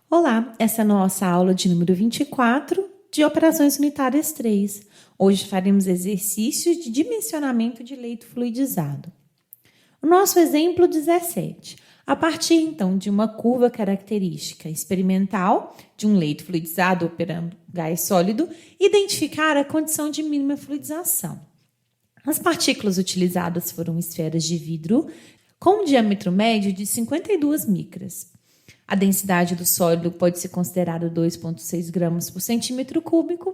Olá, essa é a nossa aula de número 24 de Operações Unitárias 3. Hoje faremos exercícios de dimensionamento de leito fluidizado. O nosso exemplo 17. A partir, então, de uma curva característica experimental de um leito fluidizado operando gás sólido, identificar a condição de mínima fluidização. As partículas utilizadas foram esferas de vidro com um diâmetro médio de 52 micras. A densidade do sólido pode ser considerada 2,6 gramas por centímetro cúbico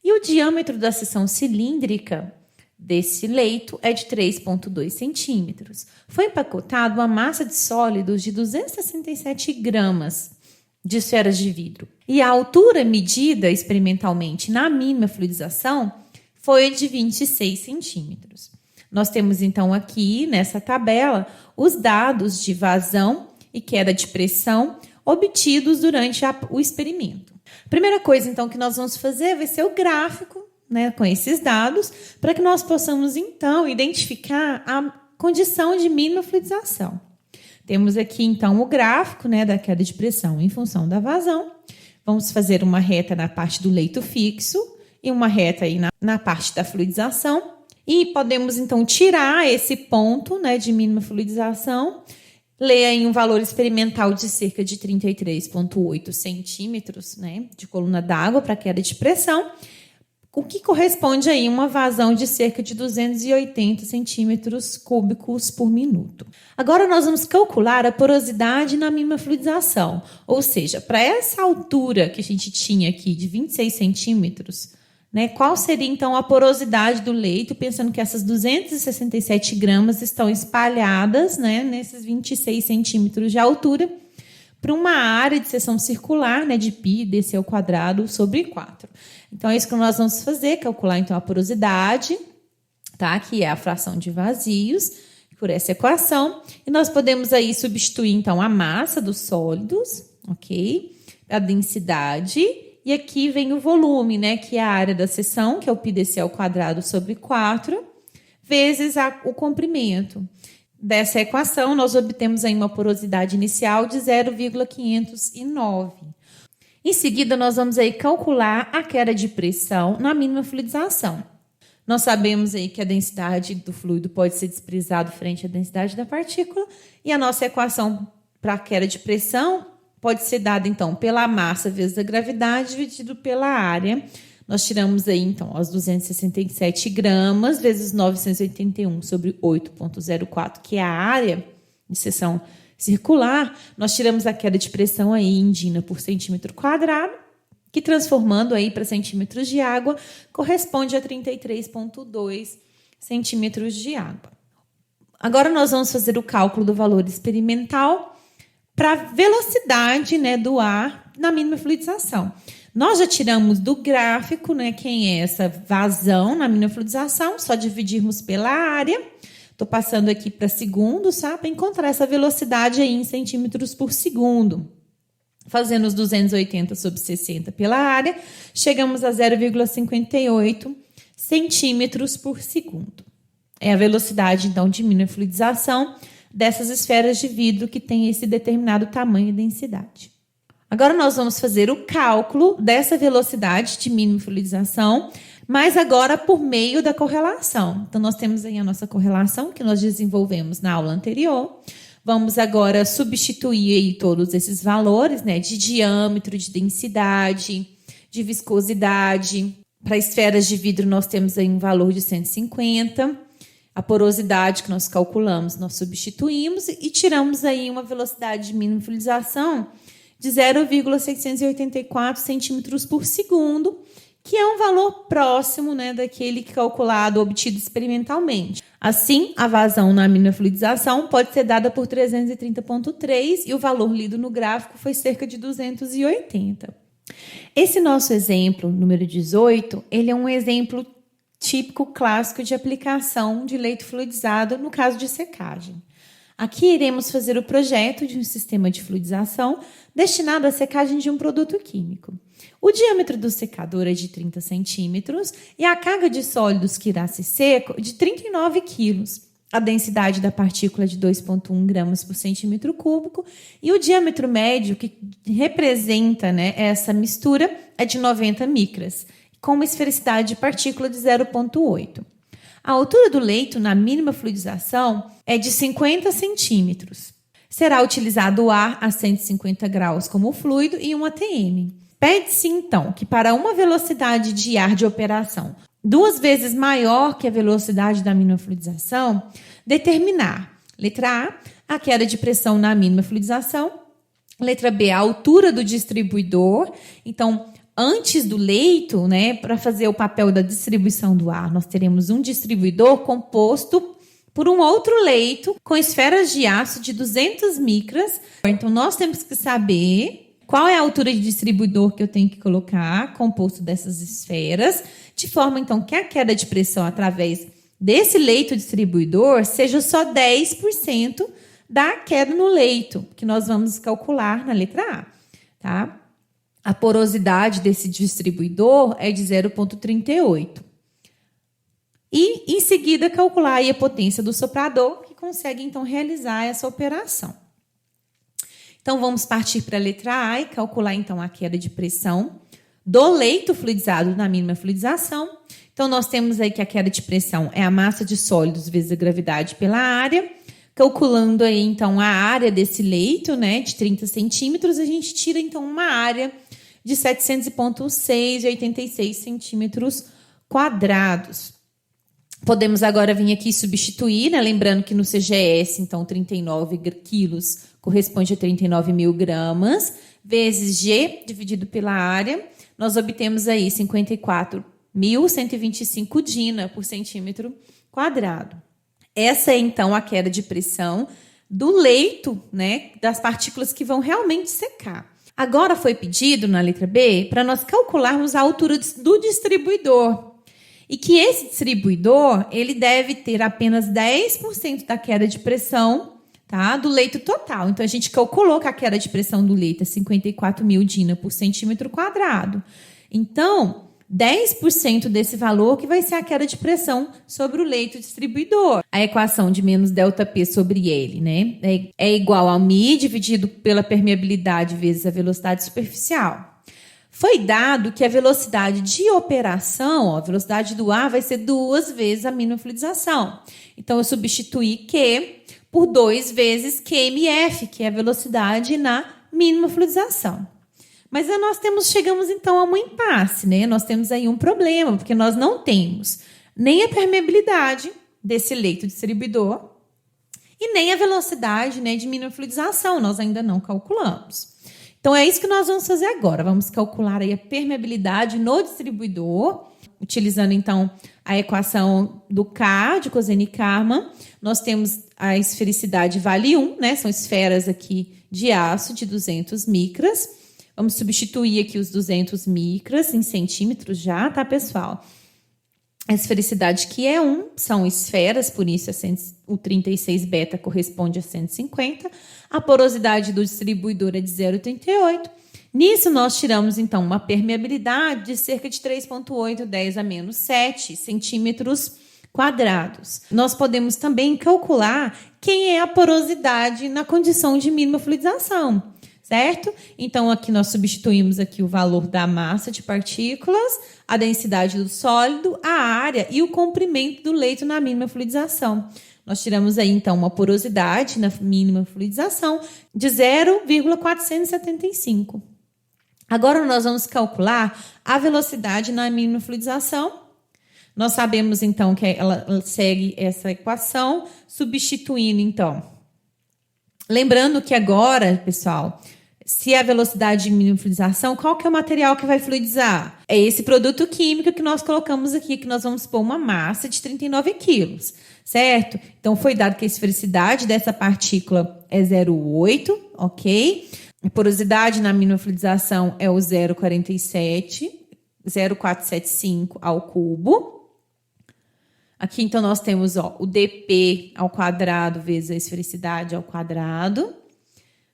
e o diâmetro da seção cilíndrica desse leito é de 3,2 centímetros. Foi empacotado uma massa de sólidos de 267 gramas de esferas de vidro. E a altura medida experimentalmente na mínima fluidização foi de 26 centímetros. Nós temos então aqui nessa tabela os dados de vazão e queda de pressão obtidos durante o experimento. Primeira coisa, então, que nós vamos fazer vai ser o gráfico, né, com esses dados, para que nós possamos, então, identificar a condição de mínima fluidização. Temos aqui, então, o gráfico, né, da queda de pressão em função da vazão. Vamos fazer uma reta na parte do leito fixo e uma reta aí na parte da fluidização. E podemos, então, tirar esse ponto, né, de mínima fluidização, ler aí um valor experimental de cerca de 33,8 centímetros, né, de coluna d'água para queda de pressão, o que corresponde aí a uma vazão de cerca de 280 centímetros cúbicos por minuto. Agora nós vamos calcular a porosidade na mínima fluidização, ou seja, para essa altura que a gente tinha aqui de 26 centímetros, né, qual seria, então, a porosidade do leito, pensando que essas 267 gramas estão espalhadas, né, nesses 26 centímetros de altura, para uma área de seção circular, né, de π dc ao quadrado sobre 4. Então, é isso que nós vamos fazer, calcular, então, a porosidade, tá, que é a fração de vazios, por essa equação. E nós podemos aí substituir, então, a massa dos sólidos, ok? A densidade. E aqui vem o volume, né, que é a área da seção, que é o πdc ao quadrado sobre 4, vezes o comprimento. Dessa equação, nós obtemos aí uma porosidade inicial de 0,509. Em seguida, nós vamos aí calcular a queda de pressão na mínima fluidização. Nós sabemos aí que a densidade do fluido pode ser desprezada frente à densidade da partícula, e a nossa equação para a queda de pressão pode ser dada, então, pela massa vezes a gravidade dividido pela área. Nós tiramos aí, então, as 267 gramas vezes 981 sobre 8,04, que é a área de seção circular. Nós tiramos a queda de pressão aí em Dina por centímetro quadrado, que transformando aí para centímetros de água, corresponde a 33,2 centímetros de água. Agora nós vamos fazer o cálculo do valor experimental para a velocidade, né, do ar na mínima fluidização. Nós já tiramos do gráfico, né, quem é essa vazão na mínima fluidização, só dividirmos pela área. Estou passando aqui para segundos, tá, para encontrar essa velocidade aí em centímetros por segundo. Fazendo os 280 sobre 60 pela área, chegamos a 0,58 centímetros por segundo. É a velocidade, então, de mínima fluidização dessas esferas de vidro que tem esse determinado tamanho e densidade. Agora nós vamos fazer o cálculo dessa velocidade de mínima fluidização, mas agora por meio da correlação. Então, nós temos aí a nossa correlação que nós desenvolvemos na aula anterior. Vamos agora substituir aí todos esses valores, né, de diâmetro, de densidade, de viscosidade. Para esferas de vidro, nós temos aí um valor de 150. A porosidade que nós calculamos, nós substituímos e tiramos aí uma velocidade de mínima fluidização de 0,684 centímetros por segundo, que é um valor próximo, né, daquele calculado, obtido experimentalmente. Assim, a vazão na mínima fluidização pode ser dada por 330,3 e o valor lido no gráfico foi cerca de 280. Esse nosso exemplo, número 18, ele é um exemplo típico clássico de aplicação de leito fluidizado no caso de secagem. Aqui iremos fazer o projeto de um sistema de fluidização destinado à secagem de um produto químico. O diâmetro do secador é de 30 centímetros e a carga de sólidos que irá ser seco de 39 quilos. A densidade da partícula é de 2,1 gramas por centímetro cúbico. E o diâmetro médio, que representa, né, essa mistura, é de 90 micras, com uma esfericidade de partícula de 0,8. A altura do leito na mínima fluidização é de 50 centímetros. Será utilizado o ar a 150 graus como fluido e um ATM. Pede-se, então, que para uma velocidade de ar de operação 2 vezes maior que a velocidade da mínima fluidização, determinar, letra A, a queda de pressão na mínima fluidização, letra B, a altura do distribuidor. Então, antes do leito, né, para fazer o papel da distribuição do ar, nós teremos um distribuidor composto por um outro leito com esferas de aço de 200 micras. Então, nós temos que saber qual é a altura de distribuidor que eu tenho que colocar, composto dessas esferas, de forma, então, que a queda de pressão através desse leito distribuidor seja só 10% da queda no leito, que nós vamos calcular na letra A, tá? A porosidade desse distribuidor é de 0,38. E, em seguida, calcular aí a potência do soprador, que consegue, então, realizar essa operação. Então, vamos partir para a letra A e calcular, então, a queda de pressão do leito fluidizado na mínima fluidização. Então, nós temos aí que a queda de pressão é a massa de sólidos vezes a gravidade pela área. Calculando aí, então, a área desse leito, né, de 30 centímetros, a gente tira, então, uma área de 700,686 centímetros quadrados. Podemos agora vir aqui substituir, né, lembrando que no CGS, então, 39 quilos corresponde a 39 mil gramas, vezes G dividido pela área. Nós obtemos aí 54.125 dina por centímetro quadrado. Essa é, então, a queda de pressão do leito, né, das partículas que vão realmente secar. Agora foi pedido, na letra B, para nós calcularmos a altura do distribuidor. E que esse distribuidor, ele deve ter apenas 10% da queda de pressão, tá, do leito total. Então, a gente calculou que a queda de pressão do leito é 54.000 dina por centímetro quadrado. Então, 10% desse valor que vai ser a queda de pressão sobre o leito distribuidor. A equação de menos ΔP sobre L, né, é igual a μ dividido pela permeabilidade vezes a velocidade superficial. Foi dado que a velocidade de operação, a velocidade do ar, vai ser 2 vezes a mínima fluidização. Então, eu substituí Q por 2 vezes QMF, que é a velocidade na mínima fluidização. Mas chegamos então a um impasse, né? Nós temos aí um problema, porque nós não temos nem a permeabilidade desse leito distribuidor e nem a velocidade, né, de mínima fluidização. Nós ainda não calculamos. Então, é isso que nós vamos fazer agora. Vamos calcular aí a permeabilidade no distribuidor, utilizando, então, a equação do K, de Cosen-Kármán. Nós temos a esfericidade vale 1, né? São esferas aqui de aço de 200 micras. Vamos substituir aqui os 200 micras em centímetros já, tá, pessoal? A esfericidade que é 1 são esferas, por isso o 36 beta corresponde a 150. A porosidade do distribuidor é de 0,38. Nisso, nós tiramos, então, uma permeabilidade de cerca de 3,8, 10 a menos 7 centímetros quadrados. Nós podemos também calcular quem é a porosidade na condição de mínima fluidização, certo? Então, aqui nós substituímos aqui o valor da massa de partículas, a densidade do sólido, a área e o comprimento do leito na mínima fluidização. Nós tiramos aí, então, uma porosidade na mínima fluidização de 0,475. Agora, nós vamos calcular a velocidade na mínima fluidização. Nós sabemos, então, que ela segue essa equação, substituindo, então. Lembrando que agora, pessoal, se a velocidade de mínima fluidização, qual que é o material que vai fluidizar? É esse produto químico que nós colocamos aqui, que nós vamos pôr uma massa de 39 quilos, certo? Então, foi dado que a esfericidade dessa partícula é 0,8, ok? A porosidade na mínima fluidização é o 0,475 ao cubo. Aqui, então, nós temos o dP ao quadrado vezes a esfericidade ao quadrado.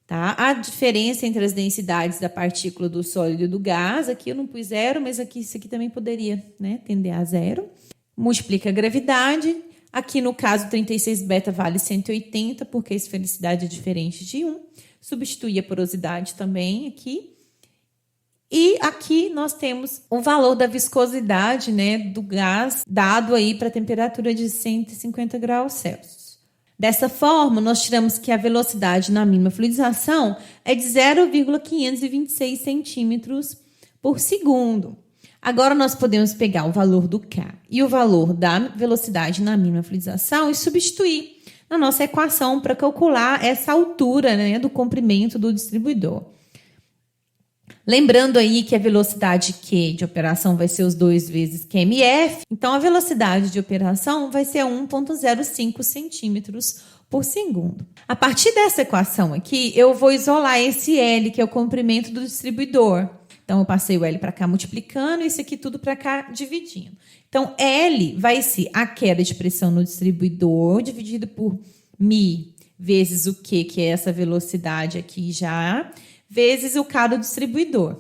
Tá? A diferença entre as densidades da partícula do sólido e do gás, aqui eu não pus 0, mas aqui, isso aqui também poderia, né, tender a 0. Multiplica a gravidade. Aqui no caso 36 beta vale 180, porque a esfericidade é diferente de 1. Substituir a porosidade também aqui. E aqui nós temos o valor da viscosidade, né, do gás dado aí para a temperatura de 150 graus Celsius. Dessa forma, nós tiramos que a velocidade na mínima fluidização é de 0,526 centímetros por segundo. Agora nós podemos pegar o valor do K e o valor da velocidade na mínima fluidização e substituir na nossa equação para calcular essa altura, né, do comprimento do distribuidor. Lembrando aí que a velocidade Q de operação vai ser os 2 vezes QMF, então a velocidade de operação vai ser 1,05 centímetros por segundo. A partir dessa equação aqui, eu vou isolar esse L, que é o comprimento do distribuidor. Então, eu passei o L para cá multiplicando, e isso aqui tudo para cá dividindo. Então, L vai ser a queda de pressão no distribuidor, dividido por μ vezes o Q, que é essa velocidade aqui já, vezes o K do distribuidor.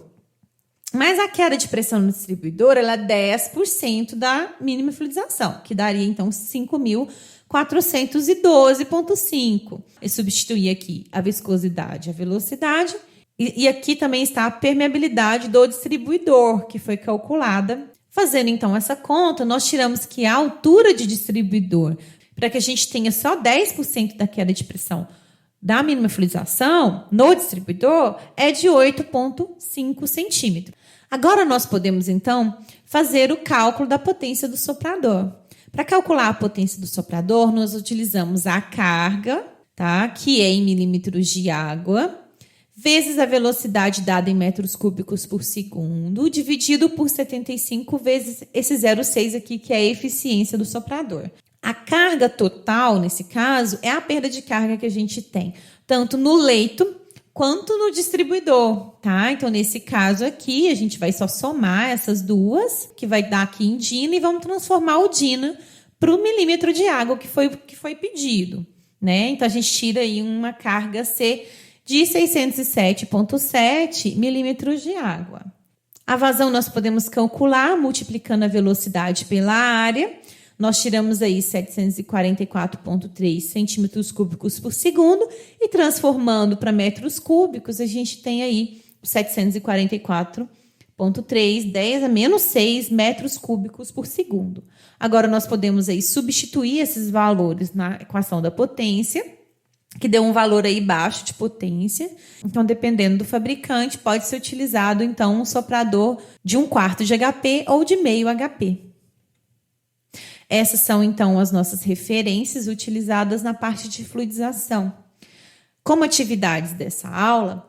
Mas a queda de pressão no distribuidor ela é 10% da mínima fluidização, que daria, então, 5.412,5. Eu substituí aqui a viscosidade e a velocidade. E aqui também está a permeabilidade do distribuidor, que foi calculada. Fazendo, então, essa conta, nós tiramos que a altura de distribuidor, para que a gente tenha só 10% da queda de pressão da mínima fluidização no distribuidor, é de 8,5 centímetros. Agora, nós podemos, então, fazer o cálculo da potência do soprador. Para calcular a potência do soprador, nós utilizamos a carga, tá? Que é em milímetros de água, vezes a velocidade dada em metros cúbicos por segundo, dividido por 75 vezes esse 0,6 aqui, que é a eficiência do soprador. A carga total, nesse caso, é a perda de carga que a gente tem, tanto no leito quanto no distribuidor, tá? Então, nesse caso aqui, a gente vai só somar essas duas, que vai dar aqui em DINA, e vamos transformar o DINA para o milímetro de água que foi pedido, né? Então, a gente tira aí uma carga C de 607,7 milímetros de água. A vazão nós podemos calcular multiplicando a velocidade pela área. Nós tiramos aí 744,3 centímetros cúbicos por segundo e transformando para metros cúbicos, a gente tem aí 744,3, 10 a menos 6 metros cúbicos por segundo. Agora, nós podemos aí substituir esses valores na equação da potência, que deu um valor aí baixo de potência. Então, dependendo do fabricante, pode ser utilizado, então, um soprador de 1/4 de HP ou de meio HP. Essas são, então, as nossas referências utilizadas na parte de fluidização. Como atividades dessa aula,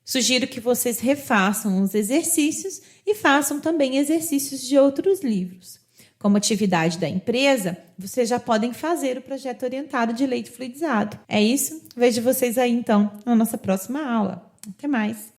sugiro que vocês refaçam os exercícios e façam também exercícios de outros livros. Como atividade da empresa, vocês já podem fazer o projeto orientado de leite fluidizado. É isso? Vejo vocês aí, então, na nossa próxima aula. Até mais!